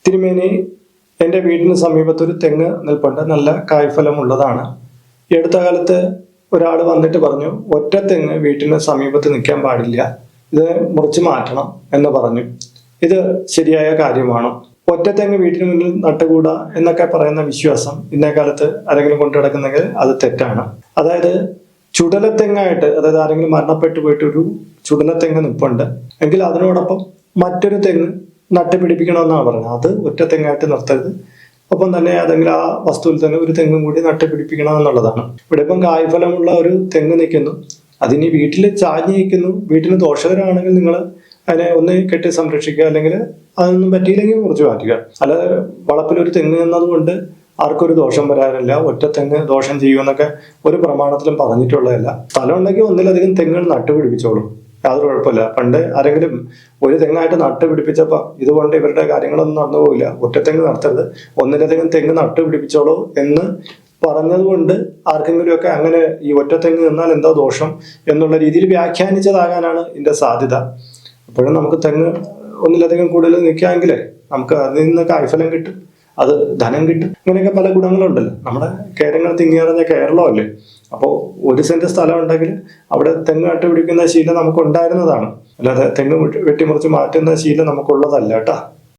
തിരുമേനി, എൻ്റെ വീടിന് സമീപത്തൊരു തെങ്ങ് നിൽപ്പുണ്ട്, നല്ല കായ്ഫലമുള്ളതാണ്. ഈ അടുത്ത കാലത്ത് ഒരാൾ വന്നിട്ട് പറഞ്ഞു, ഒറ്റ തെങ്ങ് വീട്ടിന് സമീപത്ത് നിൽക്കാൻ പാടില്ല, ഇത് മുറിച്ച് മാറ്റണം എന്ന് പറഞ്ഞു. ഇത് ശരിയായ കാര്യമാണോ? ഒറ്റ തെങ്ങ് വീട്ടിന് മുന്നിൽ നട്ടുകൂടാ എന്നൊക്കെ പറയുന്ന വിശ്വാസം ഇന്നേ കാലത്ത് ആരെങ്കിലും കൊണ്ടു നടക്കുന്നെങ്കിൽ അത് തെറ്റാണ്. അതായത് ചുടലത്തെങ്ങായിട്ട്, അതായത് ആരെങ്കിലും മരണപ്പെട്ടു പോയിട്ട് ഒരു ചുടലത്തെങ്ങ് നിൽപ്പുണ്ട് എങ്കിൽ അതിനോടൊപ്പം മറ്റൊരു തെങ്ങ് നട്ടുപിടിപ്പിക്കണമെന്നാണ് പറയുന്നത്. അത് ഒറ്റ തെങ്ങായിട്ട് നിർത്തരുത്. ഒപ്പം തന്നെ അതെങ്കിൽ ആ വസ്തുവിൽ തന്നെ ഒരു തെങ്ങും കൂടി നട്ടുപിടിപ്പിക്കണം എന്നുള്ളതാണ്. ഇവിടെ ഇപ്പം കായ്ഫലമുള്ള ഒരു തെങ്ങ് നിൽക്കുന്നു, അതിനി വീട്ടിൽ ചാഞ്ഞ് നിൽക്കുന്നു, വീട്ടിന് ദോഷകരമാണെങ്കിൽ നിങ്ങൾ അതിനെ ഒന്ന് കെട്ടി സംരക്ഷിക്കുക, അല്ലെങ്കിൽ അതൊന്നും പറ്റിയില്ലെങ്കിൽ മുറിച്ച് മാറ്റുക. അല്ലാതെ വളപ്പിലൊരു തെങ്ങ് എന്നതുകൊണ്ട് ആർക്കൊരു ദോഷം വരാറില്ല. ഒറ്റ തെങ്ങ് ദോഷം ചെയ്യുമെന്നൊക്കെ ഒരു പ്രമാണത്തിലും പറഞ്ഞിട്ടുള്ളതല്ല. സ്ഥലം ഉണ്ടെങ്കിൽ ഒന്നിലധികം തെങ്ങുകൾ നട്ടുപിടിപ്പിച്ചോളും, യാതൊരു കുഴപ്പമില്ല. പണ്ട് ആരെങ്കിലും ഒരു തെങ്ങായിട്ട് നട്ടുപിടിപ്പിച്ചപ്പോൾ ഇതുകൊണ്ട് ഇവരുടെ കാര്യങ്ങളൊന്നും നടന്നു പോകില്ല, ഒറ്റത്തെങ്ങ് നടത്തരുത്, ഒന്നിലധികം തെങ്ങ് നട്ടുപിടിപ്പിച്ചോളൂ എന്ന് പറഞ്ഞതുകൊണ്ട് ആർക്കെങ്കിലുമൊക്കെ അങ്ങനെ ഈ ഒറ്റത്തെങ്ങ് നിന്നാൽ എന്താ ദോഷം എന്നുള്ള രീതിയിൽ വ്യാഖ്യാനിച്ചതാകാനാണ് ഇതിന്റെ സാധ്യത. അപ്പോഴും നമുക്ക് തെങ്ങ് ഒന്നിലധികം കൂടുതൽ നിൽക്കുകയെങ്കിലേ നമുക്ക് അതിൽ നിന്ന് കായ്ഫലം കിട്ടും, അത് ധനം കിട്ടും, അങ്ങനെയൊക്കെ പല ഗുണങ്ങളുണ്ടല്ലോ. നമ്മുടെ കേരങ്ങൾ തിങ്ങിയറിഞ്ഞ കേരളമല്ലേ. അപ്പോൾ ഒരു സെന്റ് സ്ഥലം ഉണ്ടെങ്കിൽ അവിടെ തെങ്ങ് നട്ടുപിടിക്കുന്ന ശീലം നമുക്ക് ഉണ്ടായിരുന്നതാണ്, അല്ലാതെ തെങ്ങ് വെട്ടിമുറിച്ച് മാറ്റുന്ന ശീലം നമുക്കുള്ളതല്ല കേട്ടോ.